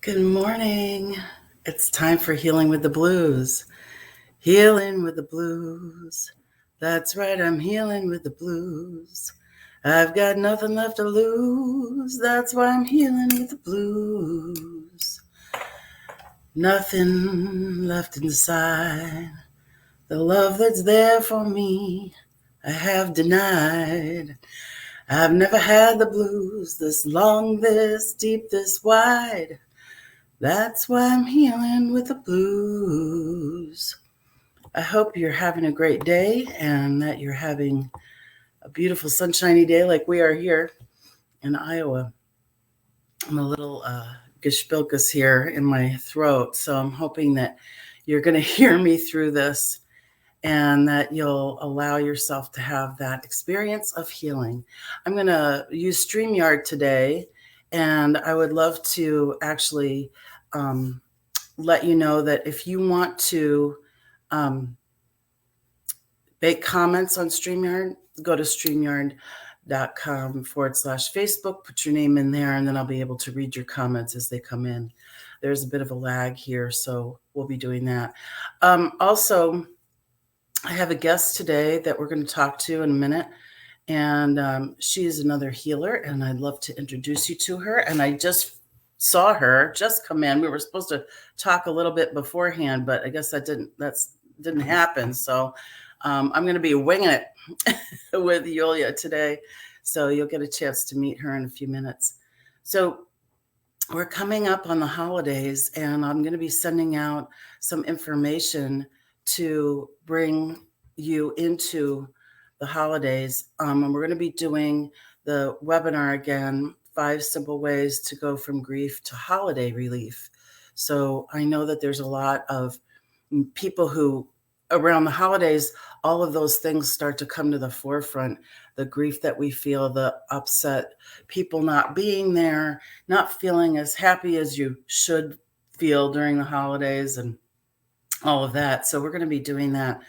Good morning. It's time for Healing with the Blues. Healing with the Blues. That's right, I'm healing with the blues. I've got nothing left to lose. That's why I'm healing with the blues. Nothing left inside. The love that's there for me, I have denied. I've never had the blues this long, this deep, this wide. That's why I'm healing with the blues. I hope you're having a great day and that you're having a beautiful sunshiny day like we are here in Iowa. I'm a little geshpilkus here in my throat, so I'm hoping that you're going to hear me through this and that you'll allow yourself to have that experience of healing. I'm going to use StreamYard today, and I would love to actually let you know that if you want to um, make comments on StreamYard, go to StreamYard.com/Facebook, put your name in there, and then I'll be able to read your comments as they come in. There's a bit of a lag here, so we'll be doing that. Also, I have a guest today that we're going to talk to in a minute, and she is another healer, and I'd love to introduce you to her. And I just saw her just come in. We were supposed to talk a little bit beforehand, but I guess that didn't happen. So I'm going to be winging it with Yulia today. So you'll get a chance to meet her in a few minutes. So we're coming up on the holidays, and I'm going to be sending out some information to bring you into the holidays. And we're going to be doing the webinar again, 5 simple ways to go from grief to holiday relief. So I know that there's a lot of people who around the holidays, all of those things start to come to the forefront. The grief that we feel, the upset, people not being there, not feeling as happy as you should feel during the holidays, and all of that. So we're going to be doing that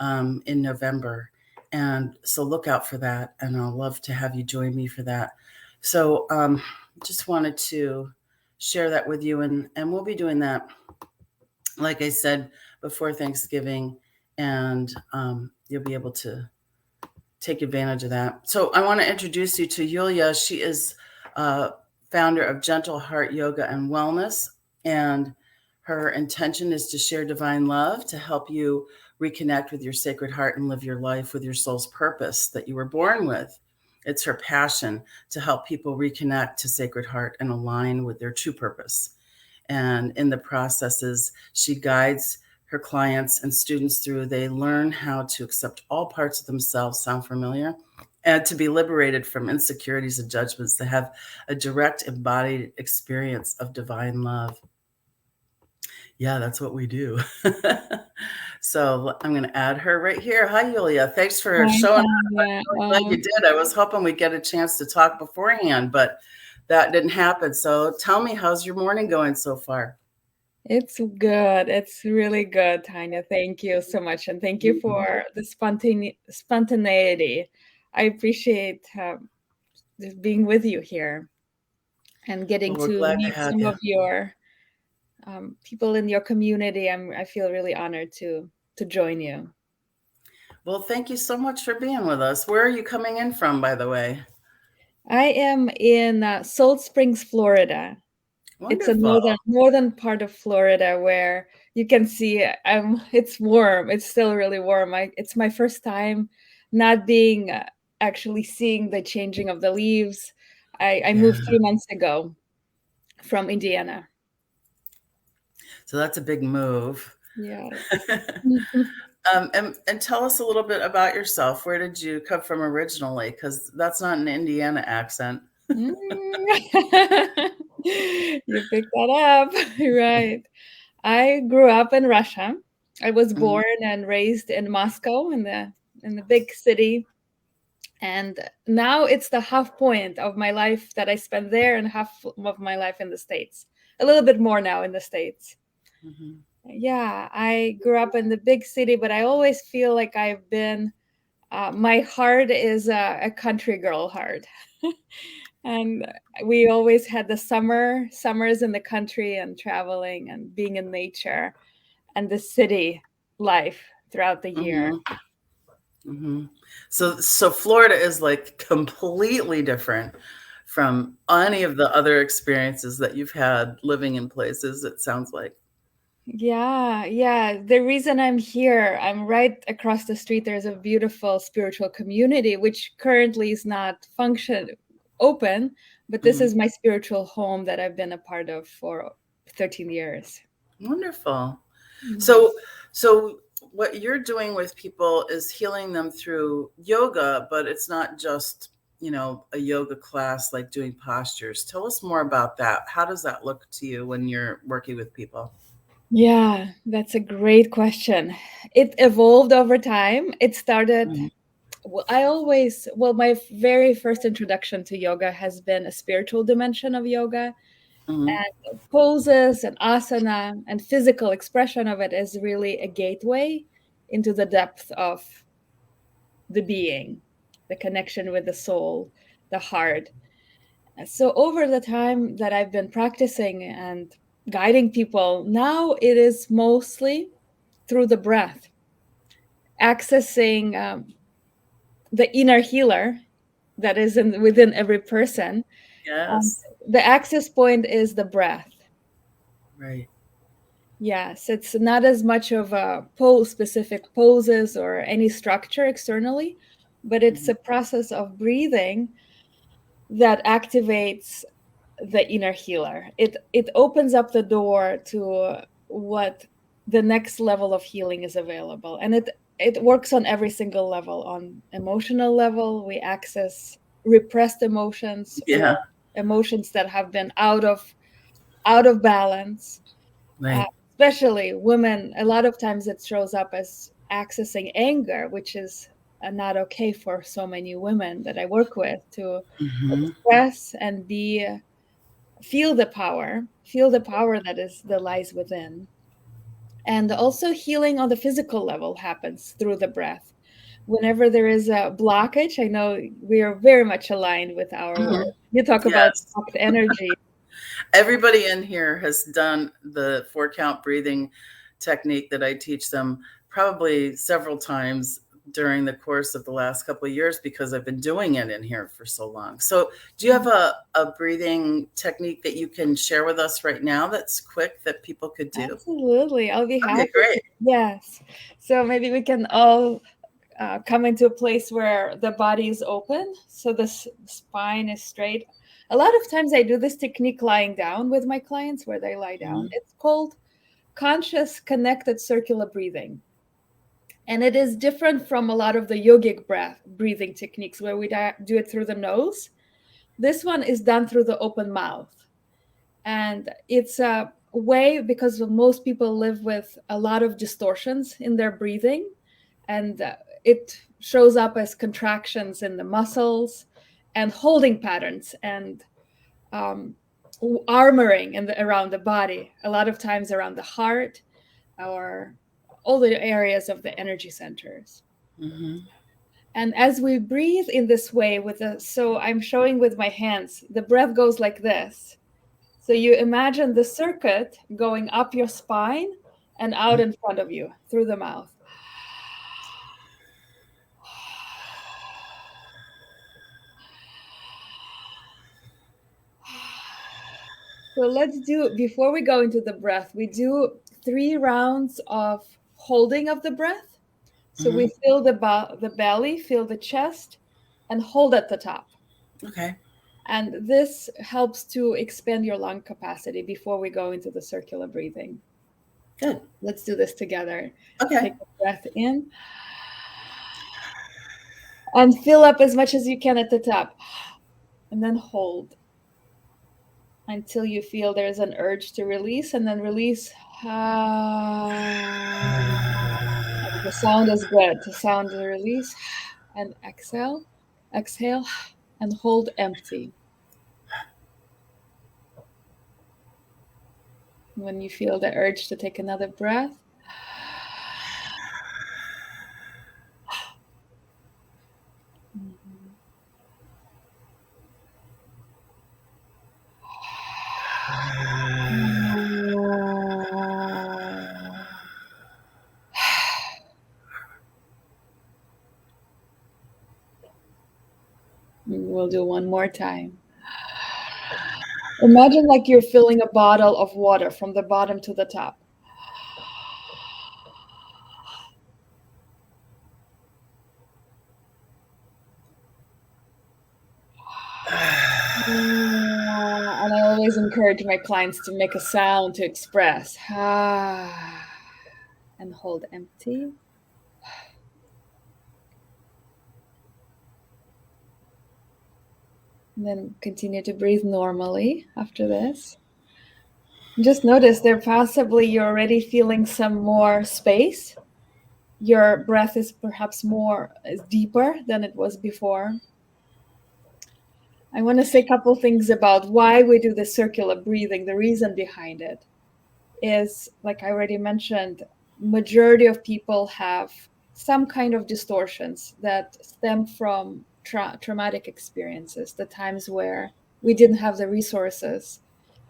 in November. And so look out for that. And I'll love to have you join me for that. So just wanted to share that with you. And we'll be doing that, like I said, before Thanksgiving. And you'll be able to take advantage of that. So I want to introduce you to Yulia. She is founder of Gentle Heart Yoga and Wellness. And her intention is to share divine love to help you reconnect with your sacred heart and live your life with your soul's purpose that you were born with. It's her passion to help people reconnect to sacred heart and align with their true purpose. And in the processes, she guides her clients and students through. They learn how to accept all parts of themselves. Sound familiar? And to be liberated from insecurities and judgments, to have a direct embodied experience of divine love. Yeah, that's what we do. So I'm going to add her right here. Hi, Yulia. Thanks for Hi, showing up. Tanya. I'm really glad you did. I was hoping we'd get a chance to talk beforehand, but that didn't happen. So tell me, how's your morning going so far? It's good. It's really good, Tanya. Thank you so much. And thank you for the spontaneity. I appreciate just being with you here and getting Well, we're to glad to meet have some you. of your people in your community. I feel really honored to join you. Well, thank you so much for being with us. Where are you coming in from, by the way? I am in Salt Springs, Florida. It's a Wonderful. northern part of Florida where you can see it's warm. It's still really warm. It's my first time not being actually seeing the changing of the leaves. I Yeah. moved 3 months ago from Indiana. So that's a big move. Yes. And tell us a little bit about yourself. Where did you come from originally? Because that's not an Indiana accent. Mm. You picked that up. Right. I grew up in Russia. I was Mhm. born and raised in Moscow in the big city. And now it's the half point of my life that I spent there and half of my life in the States. A little bit more now in the States. Mhm. Yeah, I grew up in the big city, but I always feel like my heart is a country girl heart. And we always had the summers in the country and traveling and being in nature and the city life throughout the year. So Florida is like completely different from any of the other experiences that you've had living in places, it sounds like. Yeah. The reason I'm here, I'm right across the street. There's a beautiful spiritual community, which currently is not open, but this is my spiritual home that I've been a part of for 13 years. Wonderful. Mhm. So what you're doing with people is healing them through yoga, but it's not just, a yoga class like doing postures. Tell us more about that. How does that look to you when you're working with people? Yeah, that's a great question. It evolved over time. It started, Mhm. my very first introduction to yoga has been a spiritual dimension of yoga, Mhm. and poses and asana and physical expression of it is really a gateway into the depth of the being, the connection with the soul, the heart. So over the time that I've been practicing and guiding people, now it is mostly through the breath, accessing the inner healer that is within every person. Um, Yes. the access point is the breath. Right. Yes, it's not as much of a specific poses or any structure externally, but it's Mhm. a process of breathing that activates the inner healer. It opens up the door to what the next level of healing is available, and it works on every single level. On emotional level, we access repressed emotions or Yeah. emotions that have been out of balance. uh, Right. Especially women, a lot of times it shows up as accessing anger, which is not okay for so many women that I work with to Mhm. express and be feel the power that lies within. And also healing on the physical level happens through the breath. Whenever there is a blockage, I know we are very much aligned with our work. Mhm. You talk about Yes. blocked energy. Everybody in here has done the 4 count breathing technique that I teach them probably several times during the course of the last couple of years because I've been doing it in here for so long. So, do you have a breathing technique that you can share with us right now that's quick that people could do? Absolutely, I'll be Okay, happy to. great. Yes. So maybe we can all come into a place where the body is open, so the spine is straight. A lot of times I do this technique lying down with my clients where they lie down. Mhm. It's called conscious connected circular breathing. And it is different from a lot of the yogic breathing techniques where we do it through the nose. This one is done through the open mouth. And it's a way because most people live with a lot of distortions in their breathing, and it shows up as contractions in the muscles and holding patterns and um, armoring around the body, a lot of times around the heart or all the areas of the energy centers. Mhm. And as we breathe in this way so I'm showing with my hands, the breath goes like this. So you imagine the circuit going up your spine and out in front of you through the mouth. So let's do, before we go into the breath, we do 3 rounds of holding of the breath. So we Mhm. feel the belly, feel the chest, and hold at the top. Okay. And this helps to expand your lung capacity before we go into the circular breathing. Good. Let's do this together. Okay. Take a breath in and fill up as much as you can at the top. And then hold until you feel there's an urge to release, and then release. The sound is good. The sound to release and exhale, exhale, and hold empty. When you feel the urge to take another breath, we'll do one more time. Imagine like you're filling a bottle of water from the bottom to the top. And I always encourage my clients to make a sound to express. And hold empty. And then continue to breathe normally after this. Just notice there possibly you're already feeling some more space. Your breath is perhaps is deeper than it was before. I want to say a couple things about why we do the circular breathing. The reason behind it is, like I already mentioned, majority of people have some kind of distortions that stem from traumatic experiences, the times where we didn't have the resources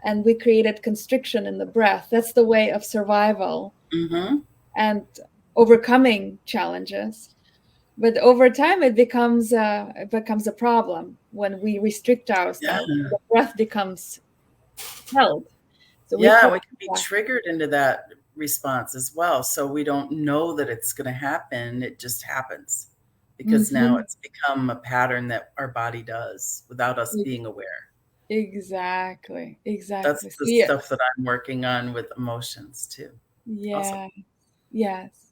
and we created constriction in the breath. That's the way of survival and overcoming challenges. But over time, it becomes a problem when we restrict ourselves. The breath becomes held. So we can be triggered into that response as well. So we don't know that it's going to happen. It just happens because now it's become a pattern that our body does without us being aware. Exactly. That's the stuff that I'm working on with emotions too. Yeah. Awesome. Yes.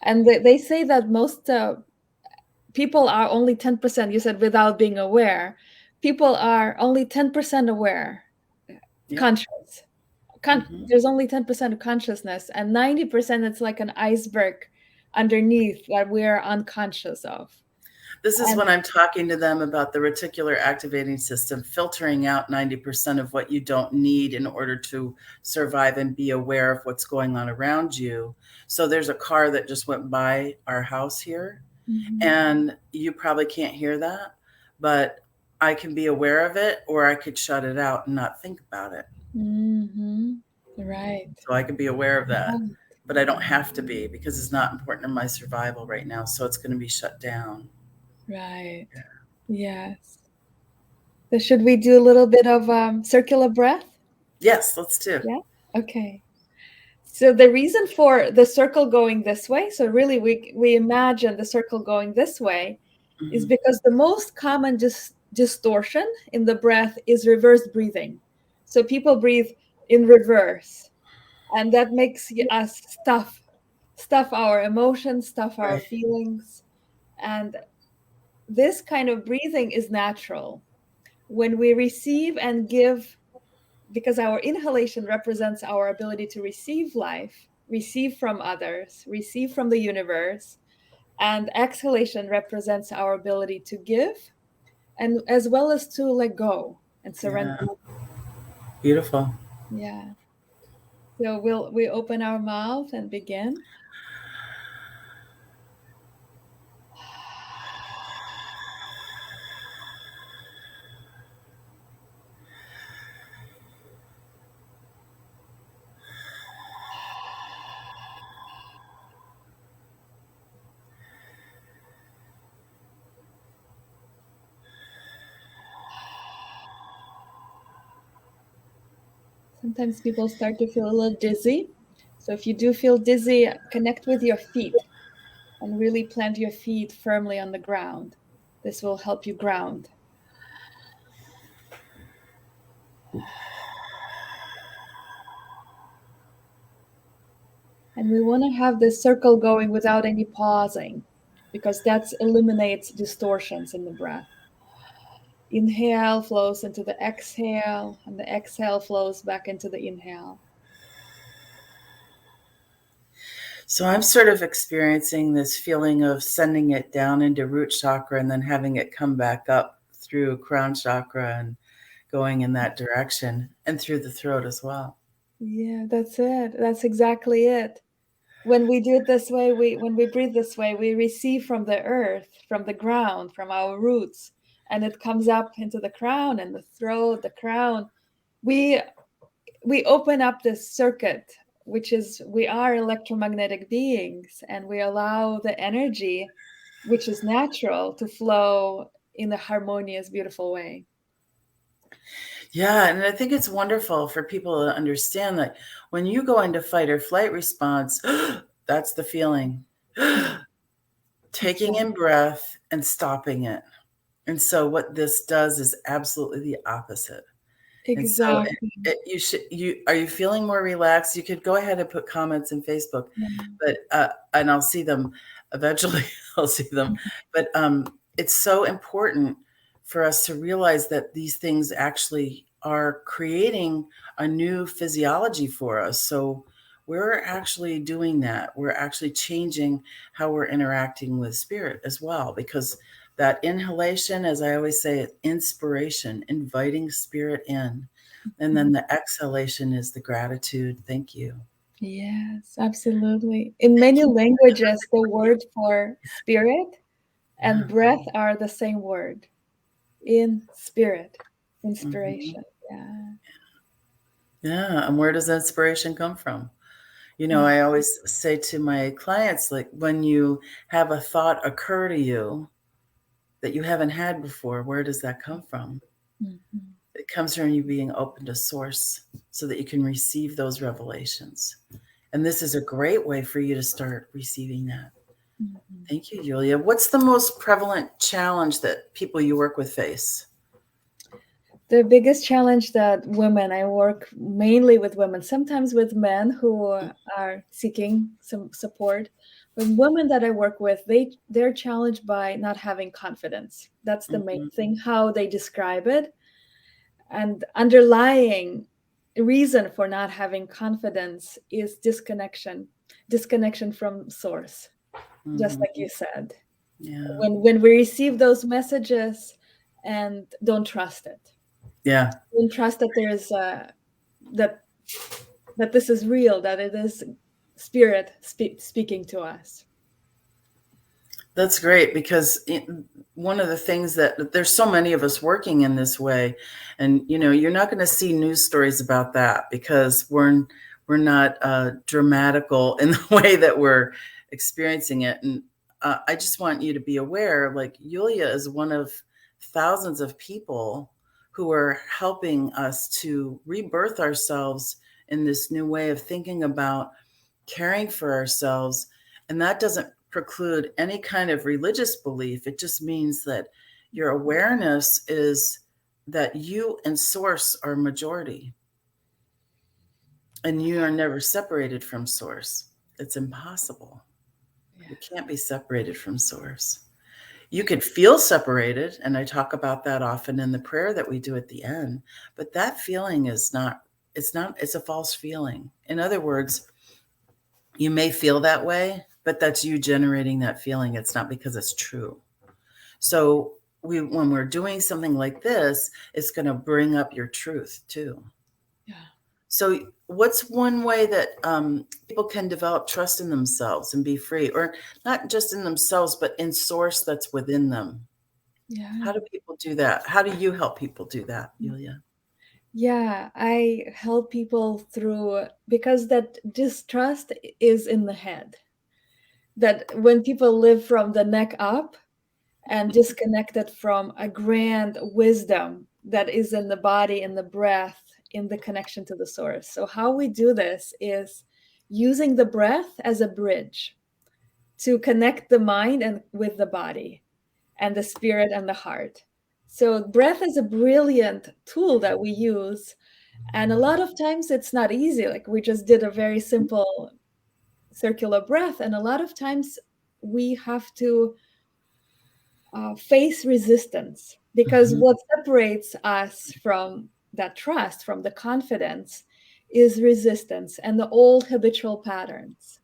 And they say that most people are only 10%. You said without being aware. People are only 10% aware, conscious. There's only 10% of consciousness, and 90% it's like an iceberg underneath that we're unconscious of. This is when I'm talking to them about the reticular activating system, filtering out 90% of what you don't need in order to survive and be aware of what's going on around you. So there's a car that just went by our house here, and you probably can't hear that, but I can be aware of it, or I could shut it out and not think about it. Right. So I could be aware of that, but I don't have to be because it's not important in my survival right now. So it's going to be shut down. Right. Yes. So should we do a little bit of circular breath? Yes, let's do. Yeah. Okay. So the reason for the circle going this way, so really we imagine the circle going this way, is because the most common distortion in the breath is reverse breathing. So people breathe in reverse, and that makes us stuff our emotions, stuff our feelings. And this kind of breathing is natural. When we receive and give, because our inhalation represents our ability to receive life, receive from others, receive from the universe, and exhalation represents our ability to give, and as well as to let go and surrender. Beautiful. Yeah. So we open our mouth and begin. Sometimes people start to feel a little dizzy. So if you do feel dizzy, connect with your feet and really plant your feet firmly on the ground. This will help you ground. And we want to have this circle going without any pausing, because that eliminates distortions in the breath. Inhale flows into the exhale, and the exhale flows back into the inhale. So I'm sort of experiencing this feeling of sending it down into root chakra and then having it come back up through crown chakra and going in that direction, and through the throat as well. Yeah, that's it. That's exactly it. When we do it this way, when we breathe this way, we receive from the earth, from the ground, from our roots, and it comes up into the crown and the throat, the crown. We open up this circuit, which is we are electromagnetic beings, and we allow the energy, which is natural, to flow in a harmonious, beautiful way. Yeah, and I think it's wonderful for people to understand that when you go into fight or flight response, that's the feeling. Taking in breath and stopping it. And so what this does is absolutely the opposite. And so Exactly. you are you feeling more relaxed? You could go ahead and put comments in Facebook, but and I'll see them eventually. I'll see them, but it's so important for us to realize that these things actually are creating a new physiology for us. So we're actually doing that. We're actually changing how we're interacting with spirit as well, because that inhalation, as I always say, inspiration, inviting spirit in. And then the exhalation is the gratitude. Thank you. Yes, absolutely. In Thank many you. languages, the word for spirit and breath are the same word. In spirit, Mhm. inspiration. Yeah. Yeah. And where does inspiration come from? You know, I always say to my clients, like when you have a thought occur to you that you haven't had before, where does that come from? Mhm. It comes from you being open to source so that you can receive those revelations. And this is a great way for you to start receiving that. Mhm. Thank you, Yulia. What's the most prevalent challenge that people you work with face? The biggest challenge that women, I work mainly with women, sometimes with men who are seeking some support. But women that I work with, they're challenged by not having confidence. That's the main Mhm. thing, how they describe it. And underlying reason for not having confidence is disconnection from source, just like Mhm. you said. Yeah. When we receive those messages and don't trust it, Yeah. don't trust that there is that that this is real, that it is spirit speaking to us. That's great because one of the things that there's so many of us working in this way, and you know, you're not going to see news stories about that because we're not dramatical in the way that we're experiencing it. And I just want you to be aware, like Yulia is one of thousands of people who are helping us to rebirth ourselves in this new way of thinking about caring for ourselves. And that doesn't preclude any kind of religious belief. It just means that your awareness is that you and source are majority and you are never separated from source. It's impossible. Yeah. You can't be separated from source. You could feel separated, and I talk about that often in the prayer that we do at the end, but that feeling is not, it's a false feeling. In other words, you may feel that way, but that's you generating that feeling. It's not because it's true. So when we're doing something like this, it's going to bring up your truth too. Yeah. So what's one way that people can develop trust in themselves and be free, or not just in themselves, but in source that's within them? Yeah. How do people do that? How do you help people do that, Yulia? Yeah, I help people through, because that distrust is in the head. That when people live from the neck up and disconnected from a grand wisdom that is in the body, in the breath, in the connection to the source. So how we do this is using the breath as a bridge to connect the mind and with the body and the spirit and the heart. So breath is a brilliant tool that we use, and a lot of times it's not easy. Like we just did a very simple circular breath, and a lot of times we have to face resistance, because Mhm. what separates us from that trust, from the confidence, is resistance and the old habitual patterns.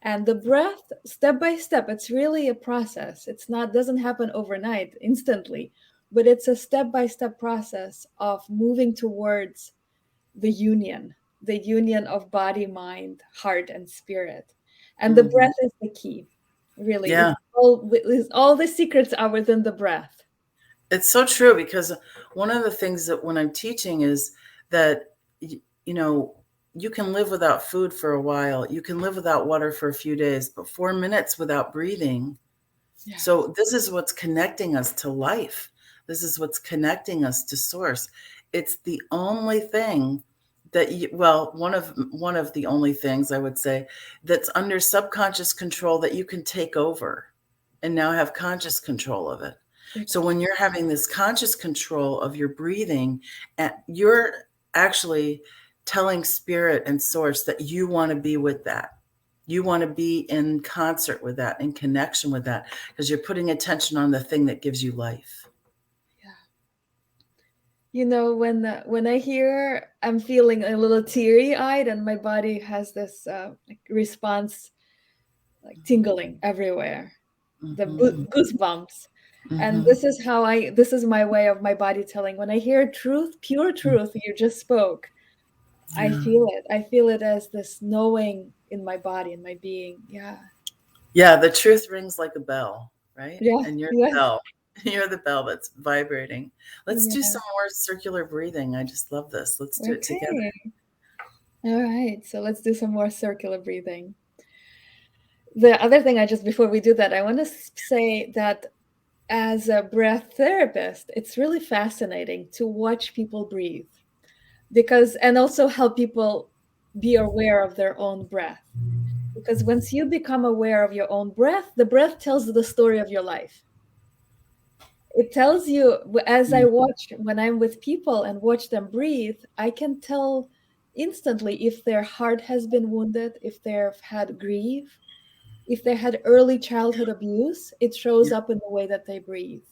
And the breath, step by step, it's really a process. It's not, doesn't happen overnight instantly, but it's a step by step process of moving towards the union of body, mind, heart, and spirit. And the Mhm. breath is the key. Really, Yeah, all the secrets are within the breath. it's so true because one of the things that when I'm teaching is that, you know, you can live without food for a while. You can live without water for a few days, but 4 minutes without breathing Yeah. So this is what's connecting us to life. This is what's connecting us to source. It's the only thing that well, one of the only things I would say that's under subconscious control that you can take over and now have conscious control of it. So when you're having this conscious control of your breathing, and you're actually telling spirit and source that you want to be with that. You want to be in concert with that, in connection with that, because you're putting attention on the thing that gives you life. Yeah. When I hear, I'm feeling a little teary-eyed, and my body has this response, like tingling everywhere, the Mm-hmm. goosebumps. And Mm-hmm. this is my way of my body telling, when I hear truth, pure truth you just spoke, Yeah. I feel it as this knowing in my body, in my being. Yeah. Yeah, the truth rings like a bell, right? Yeah. And you're the Yes. bell. You're the bell that's vibrating. Let's do Yeah. some more circular breathing. I just love this. Let's do it together. Okay. All right. So let's do some more circular breathing. The other thing, before we do that, I want to say that as a breath therapist, it's really fascinating to watch people breathe, and also help people be aware of their own breath. Because once you become aware of your own breath, the breath tells the story of your life. It tells you, as I watch, when I'm with people and watch them breathe, I can tell instantly if their heart has been wounded, if they've had grief, if they had early childhood abuse. It shows Yeah. up in the way that they breathe.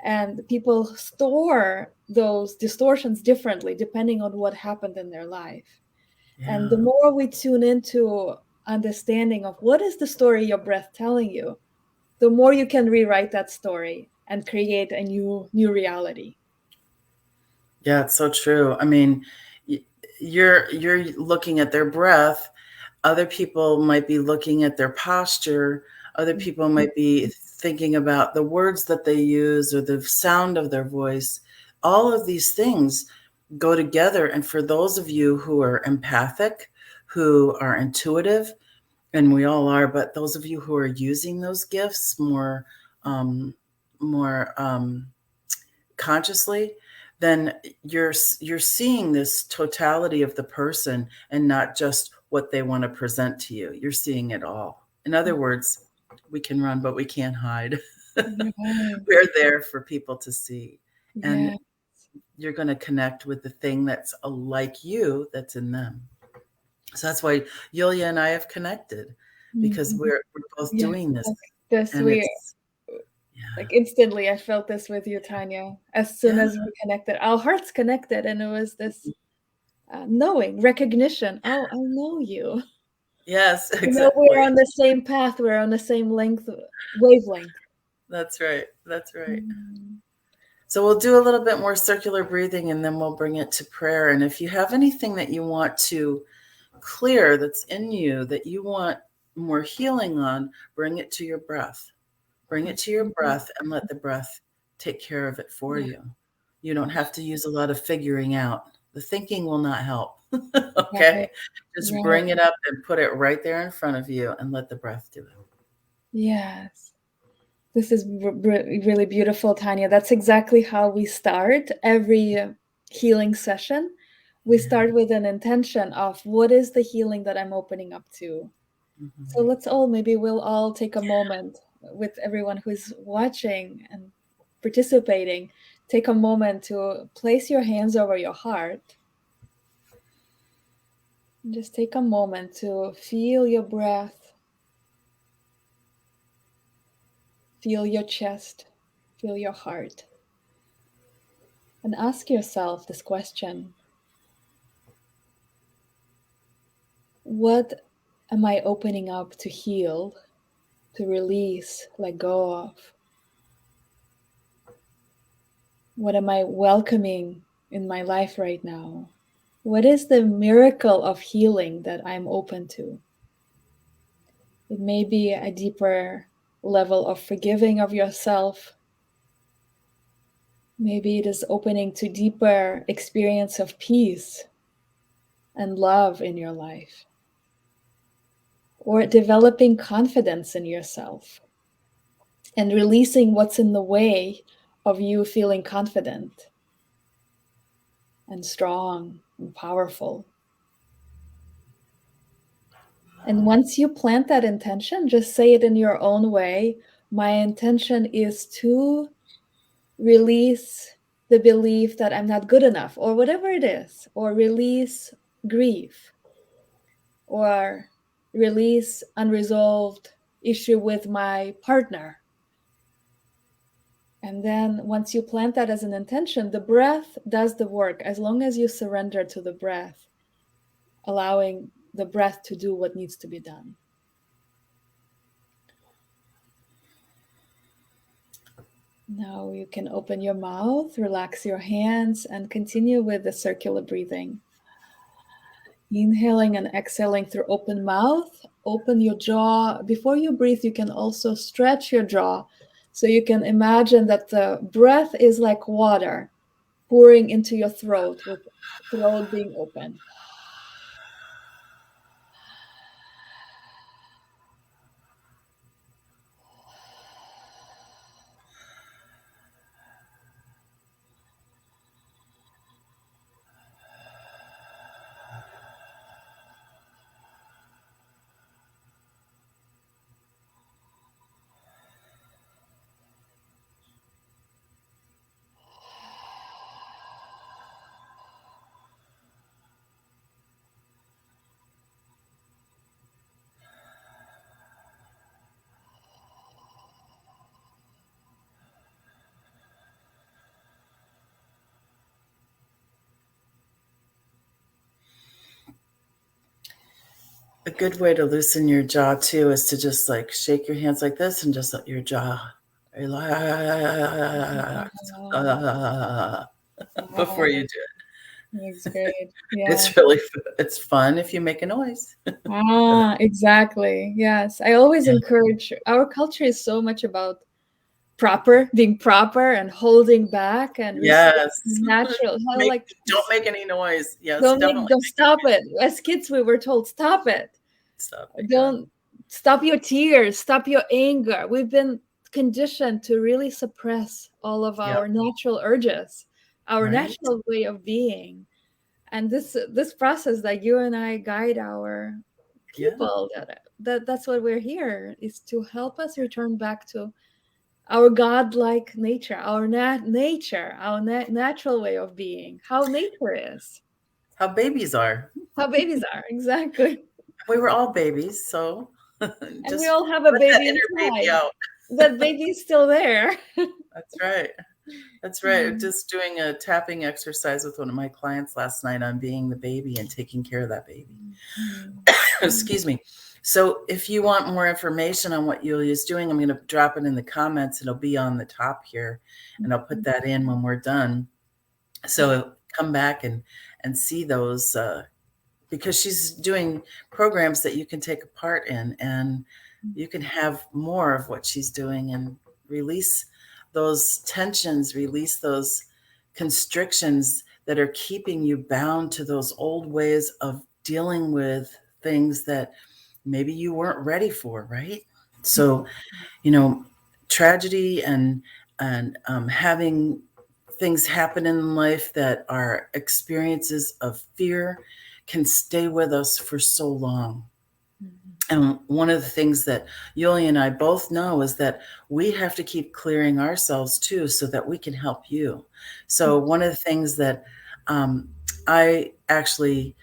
And people store those distortions differently depending on what happened in their life. And the Yeah. more we tune into understanding of what is the story your breath telling you, the more you can rewrite that story and create a new reality. Yeah, it's so true. I mean, you're looking at their breath. Other people might be looking at their posture. Other people might be thinking about the words that they use or the sound of their voice. All of these things go together. And for those of you who are empathic, who are intuitive, and we all are, but those of you who are using those gifts um, more consciously, then you're seeing this totality of the person and not just what they want to present to you. You're seeing it all. In other words, we can run, but we can't hide. Right. We're there for people to see. And Yeah. you're going to connect with the thing that's like you that's in them. So that's why Yulia and I have connected, because Mhm. we're both Yes. doing this. Like this, And it's, yeah. like instantly, I felt this with you, Tanya. As soon Yeah. as we connected, our hearts connected, and it was this knowing, recognition. Oh, I know you. Yes, We're exactly. on the same path. We're on the same wavelength. That's right. That's right. Mhm. So we'll do a little bit more circular breathing and then we'll bring it to prayer. And if you have anything that you want to clear that's in you that you want more healing on, bring it to your breath. Bring it to your breath and let the breath take care of it for Yeah. you. You don't have to use a lot of figuring out. The thinking will not help. Right. Okay? Just Right. bring it up and put it right there in front of you and let the breath do it. Yes. This is really beautiful, Tanya. That's exactly how we start every healing session. We Yeah. start with an intention of what is the healing that I'm opening up to. So Mhm. maybe we'll all take a moment with everyone who's watching and participating. Take a moment to place your hands over your heart. And just take a moment to feel your breath, feel your chest, feel your heart. And ask yourself this question: what am I opening up to heal, to release, let go of? What am I welcoming in my life right now? What is the miracle of healing that I'm open to? It may be a deeper level of forgiving of yourself. Maybe it is opening to deeper experience of peace and love in your life, or developing confidence in yourself. and releasing what's in the way of you feeling confident and strong and powerful. And once you plant that intention, just say it in your own way. My intention is to release the belief that I'm not good enough, or whatever it is, or release grief, or release unresolved issue with my partner. And then once you plant that as an intention, the breath does the work. As long as you surrender to the breath, allowing the breath to do what needs to be done. Now you can open your mouth, relax your hands, and continue with the circular breathing. Inhaling and exhaling through open mouth. Open your jaw. Before you breathe, you can also stretch your jaw. So you can imagine that the breath is like water pouring into your throat, with throat being open. A good way to loosen your jaw too is to just like shake your hands like this and just let your jaw relax before you do it. That's great. Yeah. It's fun if you make a noise. Exactly. Yes. I always encourage, our culture is so much about being proper and holding back and Yes. natural. Don't make any noise. Yes, don't stop it. As kids, we were told, stop it. Don't stop your tears, stop your anger. We've been conditioned to really suppress all of our natural urges, our natural way of being. And this process that you and I guide our people, that's what we're here, is to help us return back to our godlike nature, our nature, our natural way of being, how nature is, how babies are. Exactly. We were all babies, so And we all have a baby inside. That baby's still there. That's right. That's right. Just doing a tapping exercise with one of my clients last night on being the baby and taking care of that baby. Excuse me. So if you want more information on what Yulia is doing, I'm going to drop it in the comments. It'll be on the top here, and I'll put that in when we're done. So come back and see those, because she's doing programs that you can take a part in, and you can have more of what she's doing and release those tensions, release those constrictions that are keeping you bound to those old ways of dealing with things that maybe you weren't ready for, right? So, tragedy and having things happen in life that are experiences of fear can stay with us for so long. And one of the things that Yulia and I both know is that we have to keep clearing ourselves too, so that we can help you. So one of the things that I actually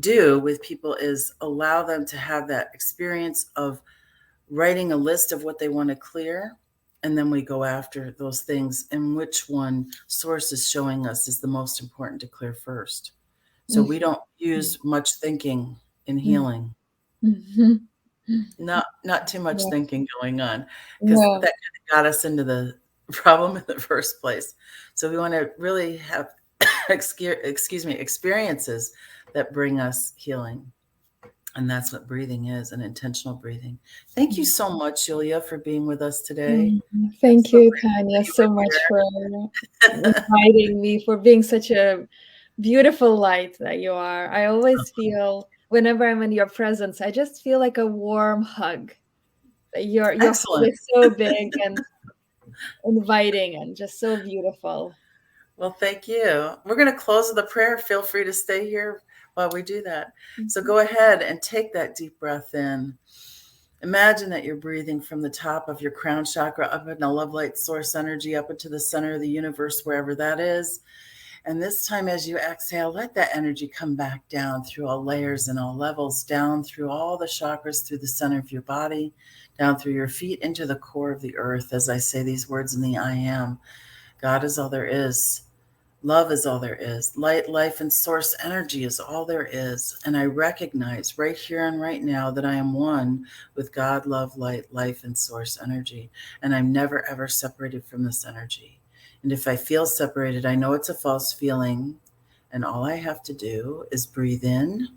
do with people is allow them to have that experience of writing a list of what they want to clear. And then we go after those things and which one source is showing us is the most important to clear first. So we don't use much thinking in healing. Not too much thinking going on, because that kind of got us into the problem in the first place. So we want to really have experiences that bring us healing. And that's what breathing is, an intentional breathing. Thank you so much, Yulia, for being with us today. Thank you, Tanya, so much for inviting me, for being such a beautiful light that you are. I always feel, whenever I'm in your presence, I just feel like a warm hug. Your heart Excellent. is so big and inviting and just so beautiful. Well, thank you. We're going to close with a prayer. Feel free to stay here while we do that. So Mhm. go ahead and take that deep breath in. Imagine that you're breathing from the top of your crown chakra up into love light source energy, up into the center of the universe, wherever that is. And this time, as you exhale, let that energy come back down through all layers and all levels, down through all the chakras, through the center of your body, down through your feet, into the core of the earth. As I say these words in the I am, God is all there is. Love is all there is. Light, life, and source energy is all there is. And I recognize right here and right now that I am one with God, love, light, life, and source energy. And I'm never, ever separated from this energy. And if I feel separated, I know it's a false feeling. And all I have to do is breathe in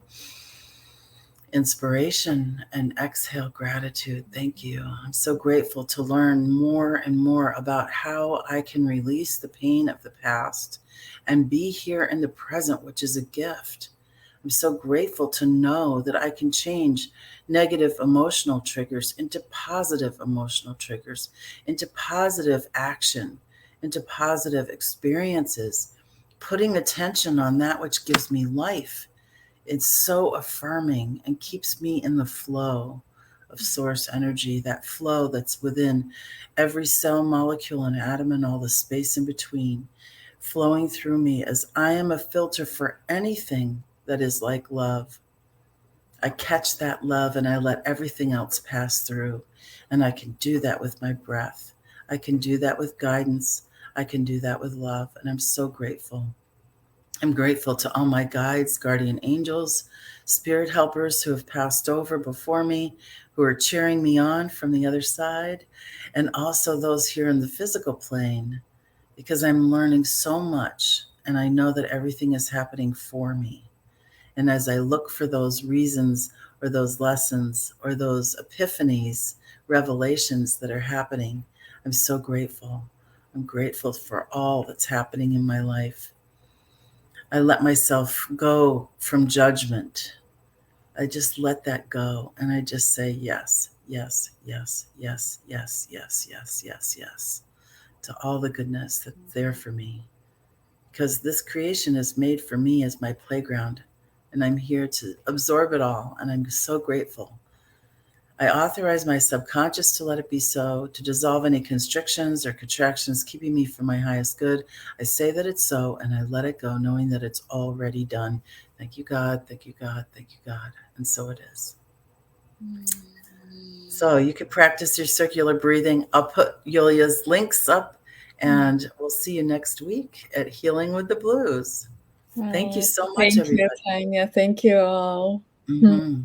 inspiration and exhale gratitude. Thank you. I'm so grateful to learn more and more about how I can release the pain of the past and be here in the present, which is a gift. I'm so grateful to know that I can change negative emotional triggers into positive emotional triggers, into positive action, into positive experiences, putting attention on that which gives me life. It's so affirming and keeps me in the flow of source energy, that flow that's within every cell, molecule, and atom, and all the space in between, flowing through me as I am a filter for anything that is like love. I catch that love and I let everything else pass through. And I can do that with my breath. I can do that with guidance. I can do that with love. And I'm so grateful. I'm grateful to all my guides, guardian angels, spirit helpers who have passed over before me, who are cheering me on from the other side, and also those here in the physical plane, because I'm learning so much and I know that everything is happening for me. And as I look for those reasons or those lessons or those epiphanies, revelations that are happening, I'm so grateful. I'm grateful for all that's happening in my life. I let myself go from judgment. I just let that go. And I just say yes, yes, yes, yes, yes, yes, yes, yes, yes to all the goodness that's there for me. Because this creation is made for me as my playground. And I'm here to absorb it all. And I'm so grateful. I authorize my subconscious to let it be so, to dissolve any constrictions or contractions keeping me from my highest good. I say that it's so, and I let it go, knowing that it's already done. Thank you, God. Thank you, God. Thank you, God. And so it is. So you could practice your circular breathing. I'll put Yulia's links up, and we'll see you next week at Healing with the Blues. Thank you so much, Thank you, everybody. Tanya. Thank you all. Mm-hmm.